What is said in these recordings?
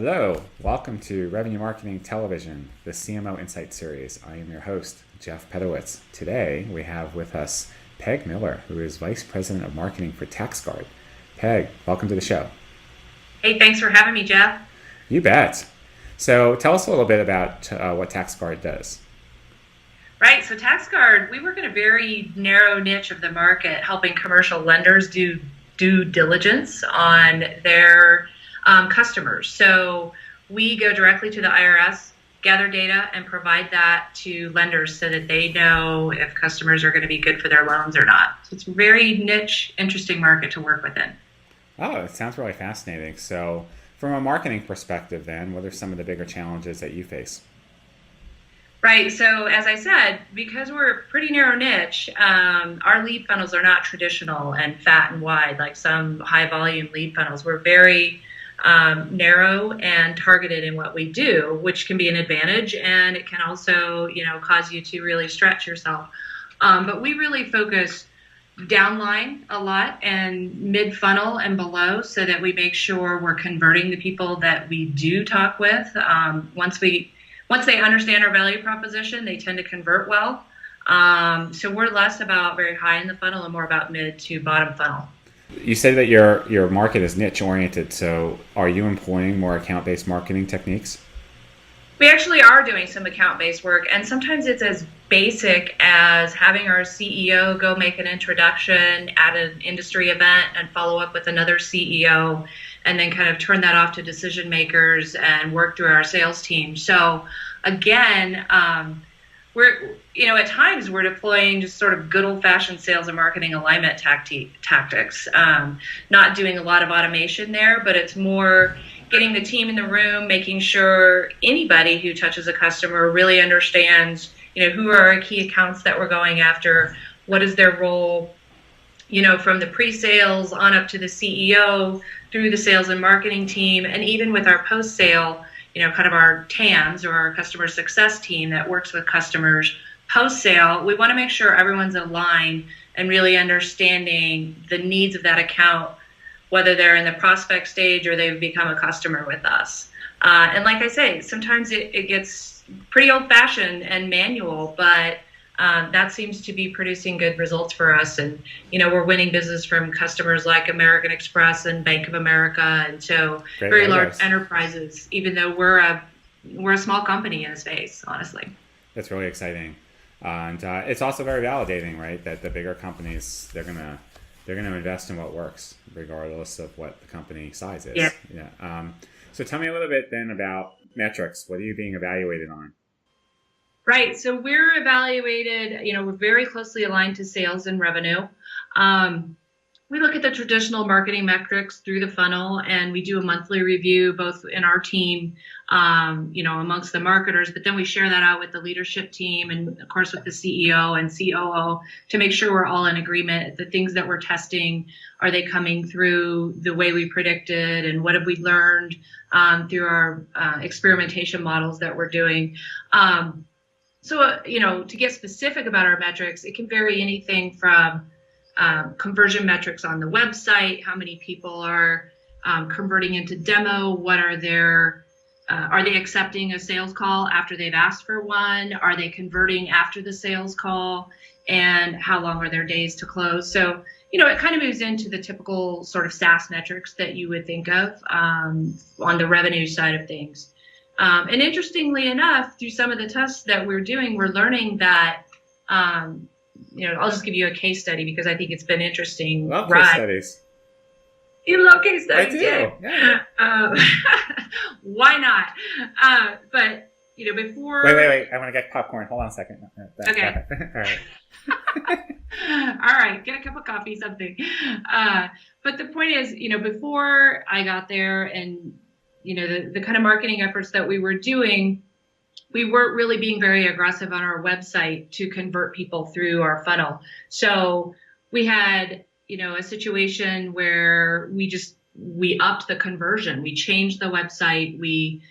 Hello, welcome to Revenue Marketing Television, the CMO Insight Series. I am your host, Jeff Pedowitz. Today we have with us Peg Miller, who is Vice President of Marketing for TaxGuard. Peg, welcome to the show. Hey, thanks for having me, Jeff. You bet. So tell us a little bit about what TaxGuard does. Right, so TaxGuard, we work in a very narrow niche of the market, helping commercial lenders do due diligence on their customers. So we go directly to the IRS, gather data, and provide that to lenders so that they know if customers are going to be good for their loans or not. So it's a very niche, interesting market to work within. Oh, it sounds really fascinating. So from a marketing perspective then, what are some of the bigger challenges that you face? Right. So as I said, because we're a pretty narrow niche, our lead funnels are not traditional and fat and wide like some high volume lead funnels. We're very narrow and targeted in what we do, which can be an advantage, and it can also, cause you to really stretch yourself. But we really focus downline a lot and mid funnel and below, so that we make sure we're converting the people that we do talk with. Once they understand our value proposition, they tend to convert well. So we're less about very high in the funnel and more about mid to bottom funnel. You say that your market is niche oriented, so are you employing more account-based marketing techniques? We actually are doing some account-based work, and sometimes it's as basic as having our CEO go make an introduction at an industry event and follow up with another CEO, and then kind of turn that off to decision makers and work through our sales team. So again, we're, at times we're deploying just sort of good old-fashioned sales and marketing alignment tactics, not doing a lot of automation there, but it's more getting the team in the room, making sure anybody who touches a customer really understands, who are our key accounts that we're going after, what is their role, from the pre-sales on up to the CEO, through the sales and marketing team, and even with our post-sale, kind of our TAMs, or our customer success team that works with customers post-sale. We want to make sure everyone's aligned and really understanding the needs of that account, whether they're in the prospect stage or they've become a customer with us. And like I say, sometimes it gets pretty old-fashioned and manual, but that seems to be producing good results for us. And, we're winning business from customers like American Express and Bank of America. And so Great very logos. large enterprises, even though we're a small company in the space, honestly. That's really exciting. And it's also very validating, right? That the bigger companies, they're gonna invest in what works, regardless of what the company size is. Yeah. So tell me a little bit then about metrics. What are you being evaluated on? Right. So we're evaluated, we're very closely aligned to sales and revenue. We look at the traditional marketing metrics through the funnel, and we do a monthly review, both in our team, amongst the marketers, but then we share that out with the leadership team and, of course, with the CEO and COO to make sure we're all in agreement. The things that we're testing, are they coming through the way we predicted, and what have we learned through our experimentation models that we're doing? So, to get specific about our metrics, it can vary anything from conversion metrics on the website, how many people are converting into demo, what are are they accepting a sales call after they've asked for one, are they converting after the sales call, and how long are their days to close. So, it kind of moves into the typical sort of SaaS metrics that you would think of on the revenue side of things. And interestingly enough, through some of the tests that we're doing, we're learning that, I'll just give you a case study because I think it's been interesting. Love case studies. You love case studies, Yeah. Why not? But, before... Wait. I want to get popcorn. Hold on a second. Okay. All right. All right. Get a cup of coffee, something. But the point is, before I got there and, the kind of marketing efforts that we were doing, we weren't really being very aggressive on our website to convert people through our funnel. So we had, a situation where we upped the conversion. We changed the website. We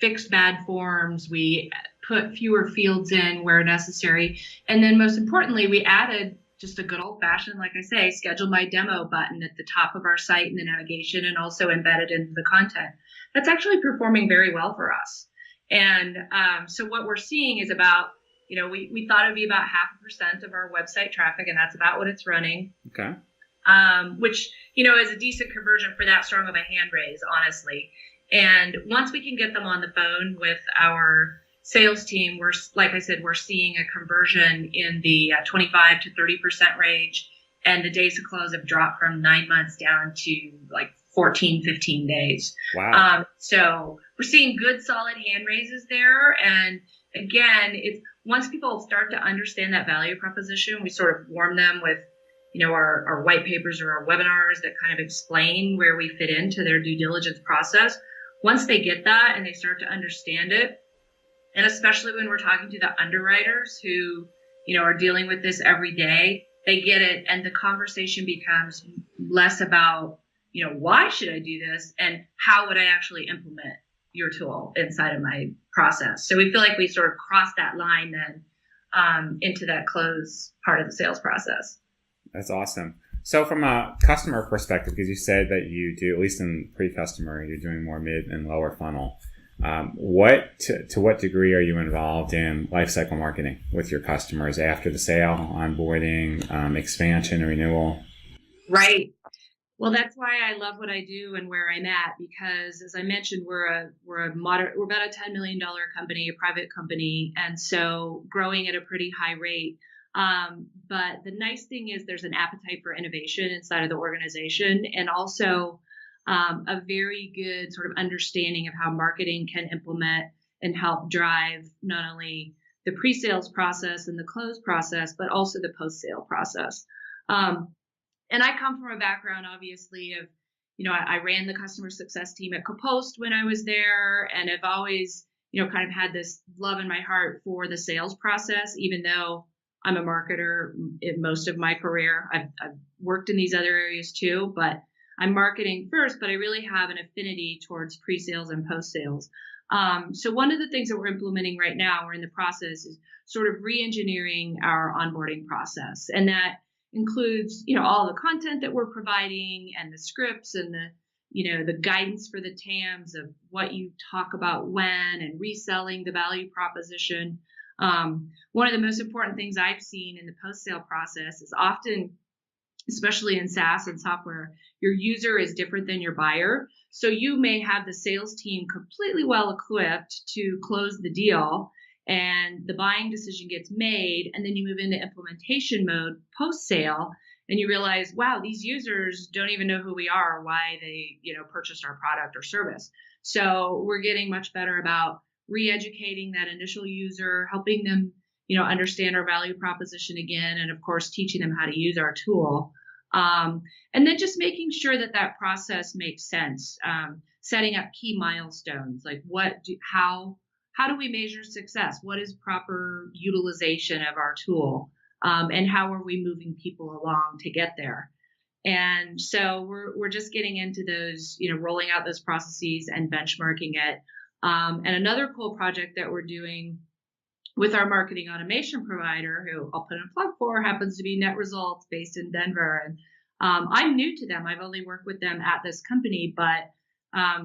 fixed bad forms. We put fewer fields in where necessary. And then most importantly, we added just a good old fashioned, like I say, schedule my demo button at the top of our site in the navigation, and also embedded into the content. that's actually performing very well for us. And so what we're seeing is about, we thought it would be about 0.5% of our website traffic, and that's about what it's running. Okay. Which, is a decent conversion for that strong of a hand raise, honestly. And once we can get them on the phone with our sales team, like I said, we're seeing a conversion in the 25 to 30% range. And the days to close have dropped from 9 months down to like 14, 15 days. Wow. So we're seeing good, solid hand raises there. And again, once people start to understand that value proposition, we sort of warm them with, our white papers or our webinars that kind of explain where we fit into their due diligence process. Once they get that and they start to understand it, and especially when we're talking to the underwriters who, are dealing with this every day, they get it. And the conversation becomes less about, why should I do this? And how would I actually implement your tool inside of my process? So we feel like we sort of crossed that line then into that close part of the sales process. That's awesome. So from a customer perspective, because you said that you do, at least in pre-customer, you're doing more mid and lower funnel. To what degree are you involved in lifecycle marketing with your customers after the sale, onboarding, expansion, renewal? Right. Well, that's why I love what I do and where I'm at, because as I mentioned, we're about a $10 million company, a private company, and so growing at a pretty high rate. But the nice thing is there's an appetite for innovation inside of the organization, and also a very good sort of understanding of how marketing can implement and help drive not only the pre-sales process and the close process, but also the post-sale process. And I come from a background, obviously, of, I ran the customer success team at Compost when I was there, and I've always, kind of had this love in my heart for the sales process, even though I'm a marketer in most of my career. I've worked in these other areas too, but I'm marketing first, but I really have an affinity towards pre-sales and post-sales. So one of the things that we're implementing right now, we're in the process, is sort of re-engineering our onboarding process. And that includes, all the content that we're providing and the scripts and the guidance for the TAMs of what you talk about when and reselling the value proposition. One of the most important things I've seen in the post-sale process is often, especially in SaaS and software, your user is different than your buyer. So you may have the sales team completely well equipped to close the deal, and the buying decision gets made, and then you move into implementation mode post-sale, and you realize, wow, these users don't even know who we are or why they, purchased our product or service. So we're getting much better about re-educating that initial user, helping them, understand our value proposition again, and of course, teaching them how to use our tool. And then just making sure that process makes sense, setting up key milestones, like how do we measure success? What is proper utilization of our tool? And how are we moving people along to get there? And so we're just getting into those, rolling out those processes and benchmarking it. And another cool project that we're doing with our marketing automation provider, who I'll put in a plug for, happens to be Net Results, based in Denver. And I'm new to them. I've only worked with them at this company, but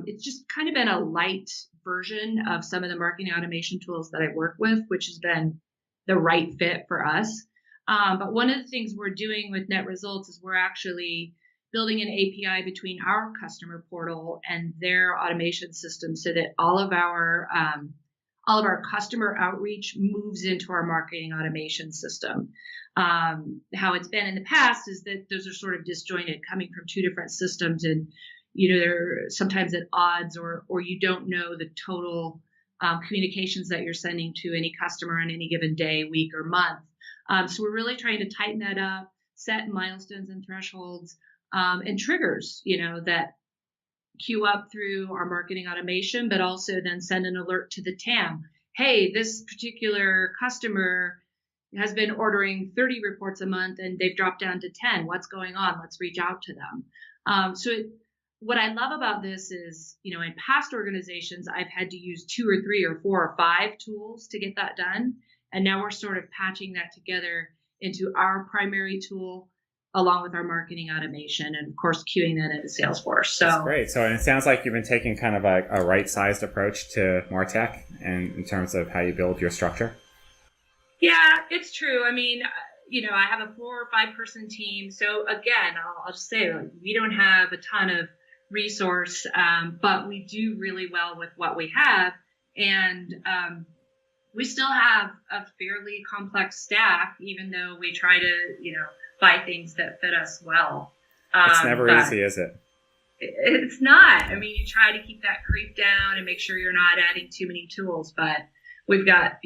it's just kind of been a light version of some of the marketing automation tools that I work with, which has been the right fit for us. But one of the things we're doing with Net Results is we're actually building an API between our customer portal and their automation system, so that all of our customer outreach moves into our marketing automation system. How it's been in the past is that those are sort of disjointed, coming from two different systems, and they're sometimes at odds, or you don't know the total communications that you're sending to any customer on any given day, week, or month. So we're really trying to tighten that up, set milestones and thresholds, and triggers, that queue up through our marketing automation, but also then send an alert to the TAM. Hey, this particular customer has been ordering 30 reports a month and they've dropped down to 10. What's going on? Let's reach out to them. What I love about this is, in past organizations, I've had to use 2 or 3 or 4 or 5 tools to get that done. And now we're sort of patching that together into our primary tool, along with our marketing automation, and of course, queuing that into Salesforce. So that's great. So it sounds like you've been taking kind of a right-sized approach to MarTech and in terms of how you build your structure. Yeah, it's true. I mean, I have a 4 or 5 person team. So again, I'll just say, like, we don't have a ton of resource, but we do really well with what we have. And we still have a fairly complex staff, even though we try to, buy things that fit us well. It's never easy, is it? It's not. I mean, you try to keep that creep down and make sure you're not adding too many tools, but we've got,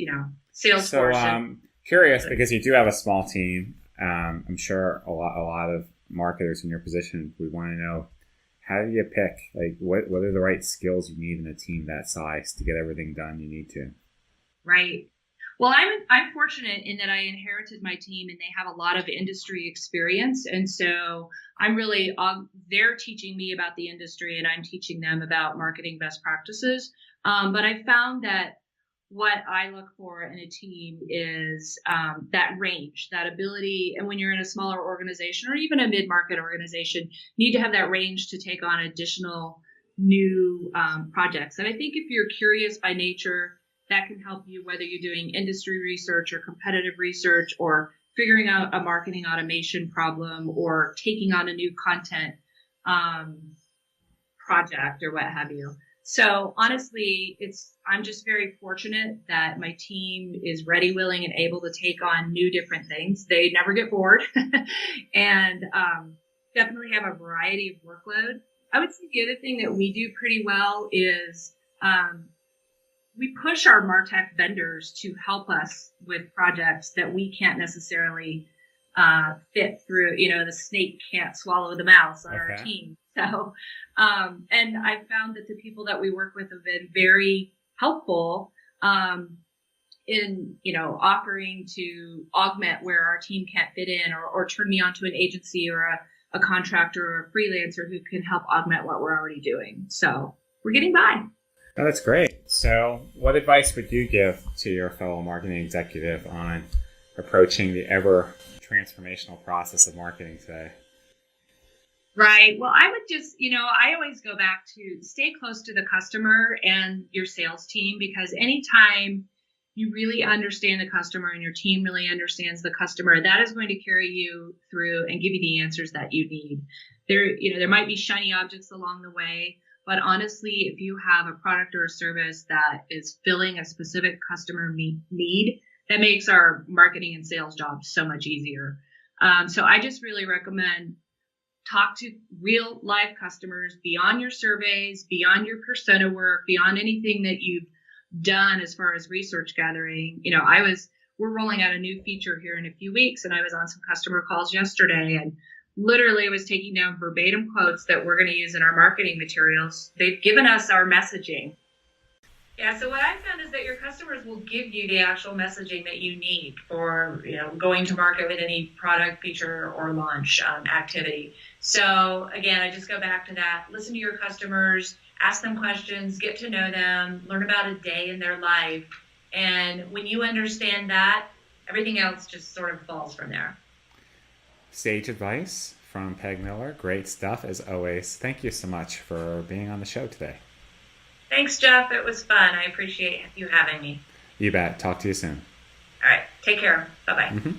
Salesforce. So curious, because you do have a small team. I'm sure a lot of marketers in your position would want to know, how do you pick, like, what are the right skills you need in a team that size to get everything done you need to? Right. Well, I'm fortunate in that I inherited my team and they have a lot of industry experience. And so I'm really, they're teaching me about the industry and I'm teaching them about marketing best practices. But I found that what I look for in a team is that range, that ability. And when you're in a smaller organization or even a mid-market organization, you need to have that range to take on additional new projects. And I think if you're curious by nature, that can help you, whether you're doing industry research or competitive research or figuring out a marketing automation problem or taking on a new content project or what have you. So honestly, I'm just very fortunate that my team is ready, willing, and able to take on new different things. They never get bored and definitely have a variety of workload. I would say the other thing that we do pretty well is we push our MarTech vendors to help us with projects that we can't necessarily fit through. The snake can't swallow the mouse on our team. So, and I found that the people that we work with have been very helpful in, offering to augment where our team can't fit in or turn me on to an agency or a contractor or a freelancer who can help augment what we're already doing. So we're getting by. Oh, that's great. So what advice would you give to your fellow marketing executive on approaching the ever transformational process of marketing today? Right. Well, I would just, I always go back to stay close to the customer and your sales team, because anytime you really understand the customer and your team really understands the customer, that is going to carry you through and give you the answers that you need. There might be shiny objects along the way, but honestly, if you have a product or a service that is filling a specific customer need, that makes our marketing and sales job so much easier. So I just really recommend talk to real live customers beyond your surveys, beyond your persona work, beyond anything that you've done as far as research gathering. We're rolling out a new feature here in a few weeks, and I was on some customer calls yesterday and literally was taking down verbatim quotes that we're going to use in our marketing materials. They've given us our messaging. Yeah, so what I found is that your customers will give you the actual messaging that you need for, going to market with any product, feature, or launch activity. So again, I just go back to that. Listen to your customers, ask them questions, get to know them, learn about a day in their life. And when you understand that, everything else just sort of falls from there. Sage advice from Peg Miller. Great stuff as always. Thank you so much for being on the show today. Thanks, Jeff. It was fun. I appreciate you having me. You bet. Talk to you soon. All right. Take care. Bye-bye. Mm-hmm.